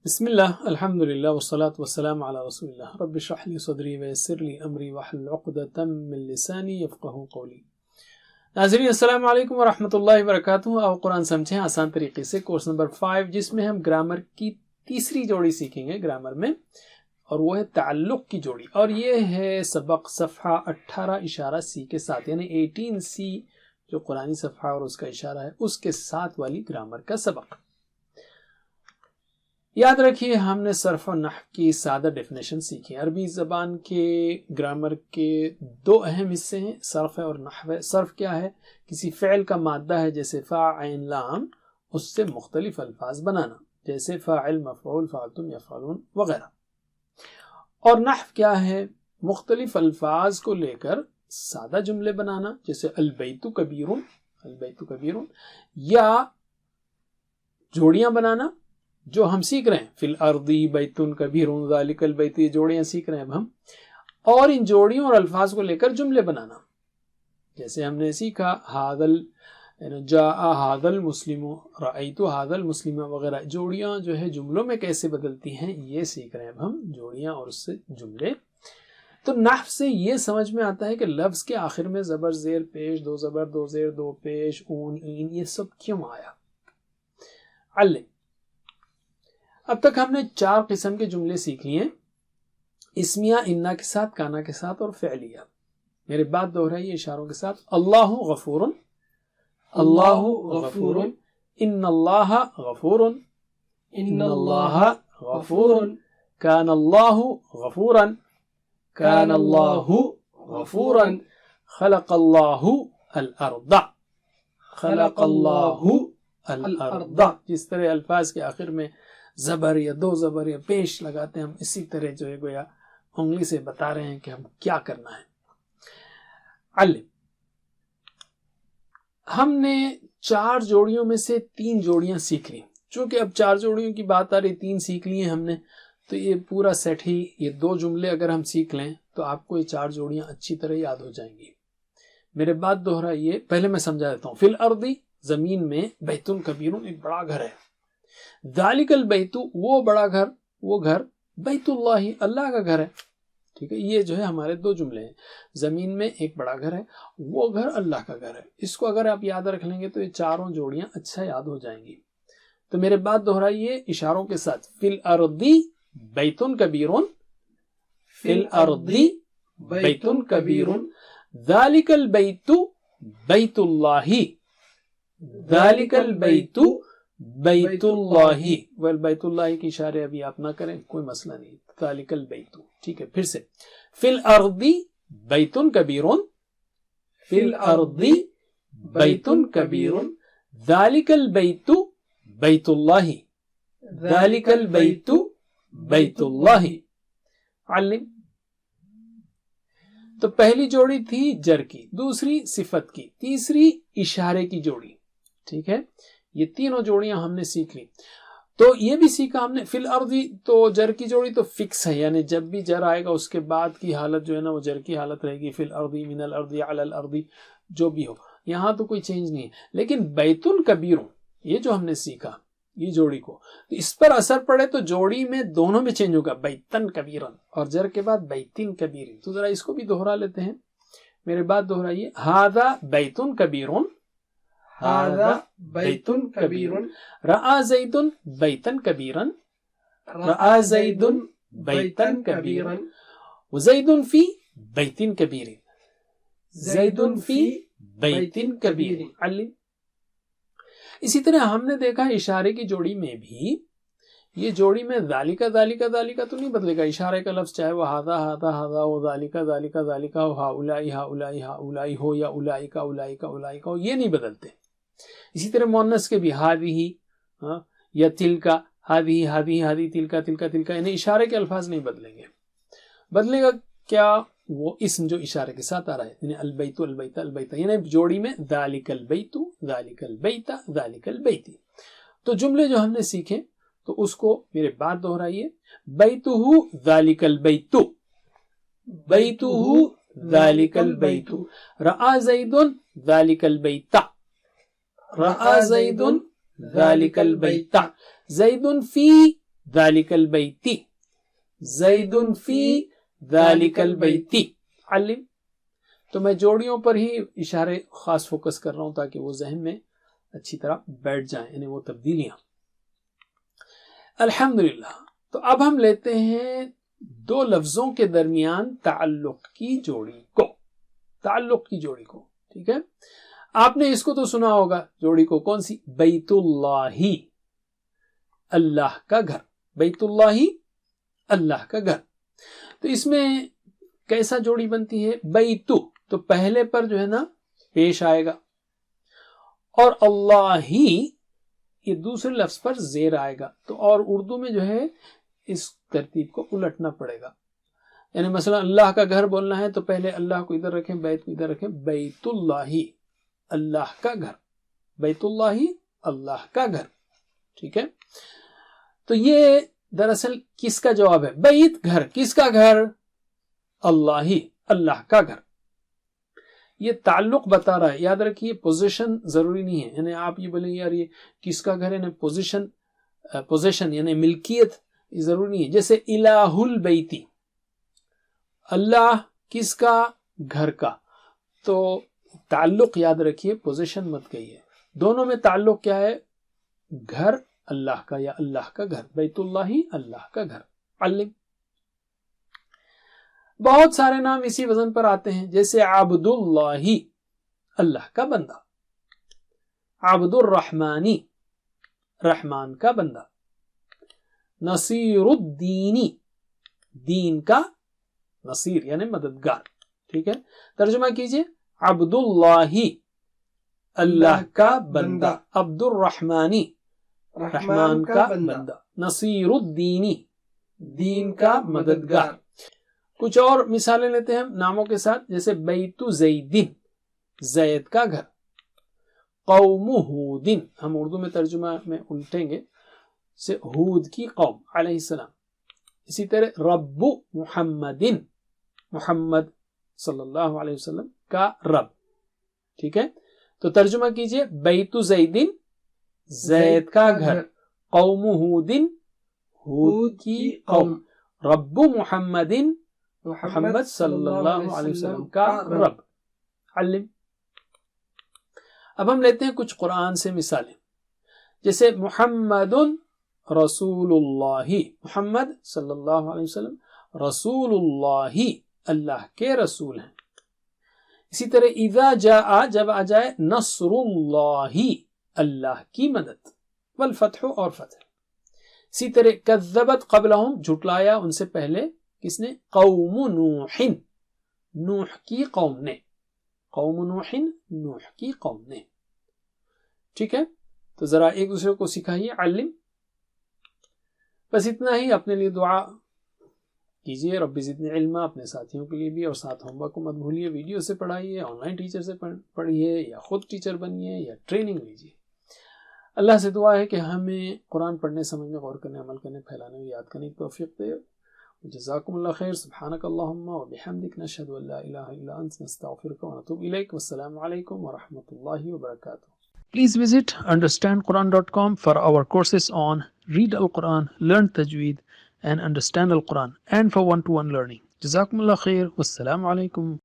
बिस्मिल्लाह अल्हम्दुलिल्लाह वस्सलातु वस्सलामु अला रसूलिल्लाह रब्बि इश्रह ली सदरी वयस्सिर ली अमरी वहलुल उक़दतम मिन लिसानी यफ़क़हू क़ौली। नाज़रीन अस्सलामु अलैकुम व रहमतुल्लाहि व बरकातुहू। आओ कुरान समझें आसान तरीके से, कोर्स नंबर 5 जिसमें हम ग्रामर की तीसरी जोड़ी सीखेंगे ग्रामर में, और वो है ताल्लुक़ की जोड़ी। और ये है सबक सफ़हा 18 इशारा सी के साथ, यानी 18 सी जो कुरानी सफ़हा और उसका इशारा है उसके साथ वाली ग्रामर का सबक। याद रखिए हमने सर्फ और नहव की सादा डेफिनेशन सीखी। अरबी ज़बान के ग्रामर के दो अहम हिस्से हैं, सर्फ और नहव। सर्फ क्या है? किसी फ़ेल का मादा है जैसे फ़ाइल लाम, उससे मुख्तलिफ अल्फाज बनाना जैसे फ़ाइल मफ़ऊल फ़अलतुम यफ़अलून वगैरह। और नहव क्या है? मुख्तलिफ अल्फाज को लेकर सादा जुमले बनाना जैसे अलबैतु कबीरुन, अलबैतु कबीरुन, या जोड़ियां बनाना जो हम सीख रहे हैं, फिल अर्दी बैतुन कबीरुन ज़ालिकल बैत, ये जोड़ियां सीख रहे हैं अब हम। और इन जोड़ियों और अल्फाज को लेकर जुमले बनाना जैसे हमने सीखा हादल जाआ हादल मुस्लिमु रअयतु हादल मुस्लिमा वगैरह। जोड़ियां जो है जुमलों में कैसे बदलती हैं ये सीख रहे हैं अब हम, जोड़ियां और उससे जुमले। तो नहव से ये समझ में आता है कि लफ्ज के आखिर में जबर जेर पेश, दो जबर दो जेर दो पेश, ऊन ईन, ये सब क्यों आया। अल्ले अब तक हमने 4 किस्म के जुमले सीख लिए, इस्मिया इन्ना के साथ, काना के साथ और फ़िअलिया। मेरे बात दोहराइए इशारों के साथ। अल्लाहु गफूरुन, अल्लाहु गफूरुन, इन्नल्लाह गफूरुन, इन्नल्लाह गफूरुन, कानल्लाहु गफूरन, कानल्लाहु गफूरन, खलक़ल्लाहु अल अर्दा, खलक़ल्लाहु अल अर्दा। जिस तरह अल्फाज के आखिर में जबर या दो जबर या पेश लगाते हैं हम, इसी तरह जो है गोया उंगली से बता रहे हैं कि हम क्या करना है। अल्ले हमने 4 जोड़ियों में से 3 जोड़ियां सीख ली। चूंकि अब 4 जोड़ियों की बात आ रही, 3 सीख ली हैं हमने, तो ये पूरा सेट ही, ये 2 जुमले अगर हम सीख लें तो आपको ये 4 जोड़ियां अच्छी तरह याद हो जाएंगी। मेरे बात दोहराइए, पहले मैं समझा देता हूं। फिल अर्दी, जमीन में, बैतुन कबीरुन, एक बड़ा घर है। ज़ालिकल बैतु, वो बड़ा घर, वो घर, बैतुल्लाही, अल्लाह का घर है। ठीक है, ये जो है हमारे 2 जुमले हैं। जमीन में एक बड़ा घर है, वो घर अल्लाह का घर है। इसको अगर आप याद रख लेंगे तो ये चारों जोड़ियां अच्छा याद हो जाएंगी। तो मेरे बात दोहराइए इशारों के साथ। फिल अर्दी बैतुन कबीरुन, फिल अर्दी बैतुन कबीरुन, ज़ालिकल बैतु बैतुल्लाही, ज़ालिकल बैतु बैतुल्लाही। वेल बैतुल्लाही की इशारे अभी आप ना करें, कोई मसला नहीं। ज़ालिकल बैतु, ठीक है। फिर से, फिल अर्दी बैतुन कबीरुन, फिल अर्दी बैतुन कबीरुन, ज़ालिकल बैतु बैतुल्लाही, ज़ालिकल बैतु बैतुल्लाही। अल्लिम। तो पहली जोड़ी थी जर की, दूसरी सिफत की, तीसरी इशारे की जोड़ी। ठीक है, ये तीनों जोड़ियां हमने सीख ली। तो ये भी सीखा हमने फिल अर्दी, तो जर की जोड़ी तो फिक्स है, यानी जब भी जर आएगा उसके बाद की हालत जो है ना वो जर की हालत रहेगी। फिल अर्दी, मिनल अर्दी, अलल अर्दी, जो भी हो, यहां तो कोई चेंज नहीं है। लेकिन बैतुन कबीरुन, ये जो हमने सीखा ये जोड़ी को, तो इस पर असर पड़े तो जोड़ी में दोनों में चेंज होगा, बैतन कबीरन और जर के बाद बैतिन कबीरिन। तो जरा इसको भी दोहरा लेते हैं, मेरे बात दोहराइए। हादा बैतुन कबीरुन, हादा बैतुन कबीरुन, रआ ज़ैदुन बैतन कबीरन, रआ ज़ैदुन बैतन कबीरन, व ज़ैदुन फी बैतिन कबीरिन, ज़ैदुन फी बैतिन कबीरिन। अल्लिम। इसी तरह हमने देखा इशारे की जोड़ी में भी, ये जोड़ी में ज़ालिका ज़ालिका ज़ालिका तो नहीं बदलेगा। इशारे का लफ्ज़ चाहे वो हादा हादा हादा हो, ज़ालिका ज़ालिका ज़ालिका हो, हाउलाई हाउलाई हाउलाई हो, या उलाइका उलाइका उलाइका हो, ये नहीं बदलते। इसी तरह मुअन्नस के भी हादिही या तिलका, हादिही हादिही हादी, तिलका तिलका तिलका, यानी इशारे के अल्फाज नहीं बदलेंगे। बदलेगा क्या? वो इसम जो इशारे के साथ आ रहा है, यानी अलबैतु अलबैता अलबैता, यानी जोड़ी में ज़ालिकल बैतु ज़ालिकल बैता ज़ालिकल बैती। तो जुमले जो हमने सीखे तो उसको मेरे बात दोहराइए। बैतुहु ज़ालिकल बैतु, बैतुहु ज़ालिकल बैतु, रआ ज़ैदुन ज़ालिकल बैता, रआ ज़ैदुन ज़ालिकल बैता, ज़ैदुन फी ذالک البیتی، زید فی ذالک البیتی، علم. تو میں جوڑیوں پر ہی اشارے خاص فوکس کر رہا ہوں تاکہ وہ ذہن میں اچھی طرح بیٹھ جائیں، یعنی وہ تبدیلیاں. الحمدللہ. تو اب ہم لیتے ہیں دو لفظوں کے درمیان تعلق کی جوڑی کو، تعلق کی جوڑی کو. ٹھیک ہے، آپ نے اس کو تو سنا ہوگا، جوڑی کو کون سی؟ بیت اللہ، اللہ کا گھر. بیت اللہ، اللہ کا گھر. تو اس میں کیسا جوڑی بنتی ہے؟ بیتو تو پہلے پر جو ہے نا پیش آئے گا، اور اللہ ہی یہ دوسرے لفظ پر زیر آئے گا. تو اور اردو میں جو ہے اس ترتیب کو الٹنا پڑے گا. یعنی مثلا اللہ کا گھر بولنا ہے تو پہلے اللہ کو ادھر رکھیں، بیت کو ادھر رکھیں. بیت اللہ، اللہ کا گھر. بیت اللہ، اللہ کا گھر. ٹھیک ہے، تو یہ دراصل کس کا جواب ہے؟ بیت گھر. کس کا گھر؟ اللہ ہی، اللہ کا گھر. یہ تعلق بتا رہا ہے. یاد رکھیے پوزیشن ضروری نہیں ہے. یعنی آپ یہ بولیں یار یہ کس کا گھر ہے، یعنی پوزیشن یعنی ملکیت ضروری نہیں ہے. جیسے الہ البیتی، اللہ کس کا؟ گھر کا. تو تعلق یاد رکھیے، پوزیشن مت کہیے. دونوں میں تعلق کیا ہے؟ گھر اللہ کا یا اللہ کا گھر. بیت اللہ، اللہ کا گھر. علم. بہت سارے نام اسی وزن پر آتے ہیں، جیسے عبد اللہ، اللہ کا بندہ. عبد الرحمانی، رحمان کا بندہ. نصیر الدینی، دین کا نصیر یعنی مددگار. ٹھیک ہے، ترجمہ کیجئے. عبد اللہ، اللہ کا بندہ. عبد الرحمانی، رحمان کا بندہ. نصیر الدینی، دین کا مددگار. کچھ اور مثالیں لیتے ہیں ناموں کے ساتھ، جیسے بیت زیدن، زید کا گھر. قوم ہود، ہم اردو میں ترجمہ میں الٹیں گے سے ہود کی قوم علیہ السلام. اسی طرح رب محمد، محمد صلی اللہ علیہ وسلم کا رب. ٹھیک ہے، تو ترجمہ کیجئے. بیت زیدن، زید کا گھر. قوم ہود، ہود کی قوم. رب محمد، محمد صلی اللہ علیہ وسلم کا رب. علم. اب ہم لیتے ہیں کچھ قرآن سے مثالیں، جیسے محمد رسول اللہ، محمد صلی اللہ علیہ وسلم رسول اللہ، اللہ کے رسول ہیں. اسی طرح اذا جاء، جب آ جائے، نصر اللہ، اللہ کی مدد. والفتح، اور فتح. اسی طرح کذبت قبلہم، جھٹلایا ان سے پہلے. کس نے؟ قوم نوح، نوح کی قوم نے. قوم نوح، نوح کی قوم نے. ٹھیک ہے، تو ذرا ایک دوسرے کو سکھائیے. علم. بس اتنا ہی. اپنے لیے دعا کیجیے، رب زدنی علما. اپنے ساتھیوں کے لیے بھی، اور ساتھ ہوم ورک کو مت بھولیے. ویڈیو سے پڑھائیے، آن لائن ٹیچر سے پڑھیے، یا خود ٹیچر بنیے، یا ٹریننگ لیجیے. اللہ سے دعا ہے کہ ہمیں قرآن پڑھنے، سمجھنے، غور کرنے، عمل کرنے، پھیلانے اور یاد کرنے کی توفیق دے. جزاکم اللہ خیر. سبحانک اللہم و بحمدک، نشہد ان لا الہ الا انت، نستغفرک و نتوب الیک. والسلام علیکم ورحمۃ اللہ وبرکاتہ. Please visit understandquran.com for our courses on Read Al-Quran, Learn Tajweed and Understand Al-Quran, and for one-to-one learning. Jazakumullah khair. Wassalamu alaikum.